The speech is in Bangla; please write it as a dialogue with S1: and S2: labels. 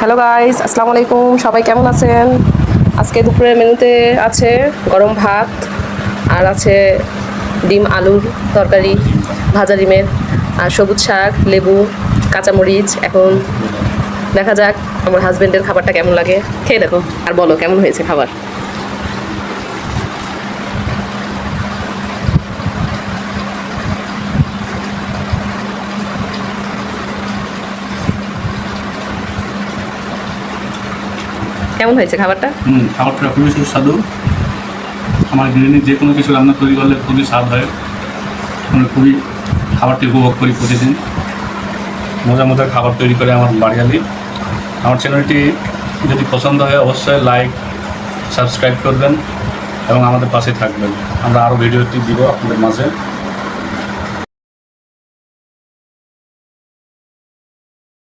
S1: হ্যালো গাইস, আসসালামু আলাইকুম। সবাই কেমন আছেন? আজকে দুপুরের মেনুতে আছে গরম ভাত, আর আছে ডিম আলুর তরকারি, ভাজা ডিমের, আর সবুজ শাক, লেবু, কাঁচামরিচ। এখন দেখা যাক আমার হাজবেন্ডের খাবারটা কেমন লাগে। খেয়ে দেখো আর বলো কেমন হয়েছে খাবার। কেমন হয়েছে খাবারটা?
S2: খাবারটা খুবই সুস্বাদু। আমার গৃহিণী যে কোনো কিছু রান্না তৈরি করলে খুবই স্বাদ হয়। আমি খুবই খাবারটি উপভোগ করি প্রতিদিন। মজার মজার খাবার তৈরি করে আমার বাড়িয়ালি। আমার চ্যানেলটি যদি পছন্দ হয় অবশ্যই লাইক, সাবস্ক্রাইব করবেন এবং আমাদের পাশে থাকবেন। আমরা আরও ভিডিওটি দিব আপনাদের মাঝে।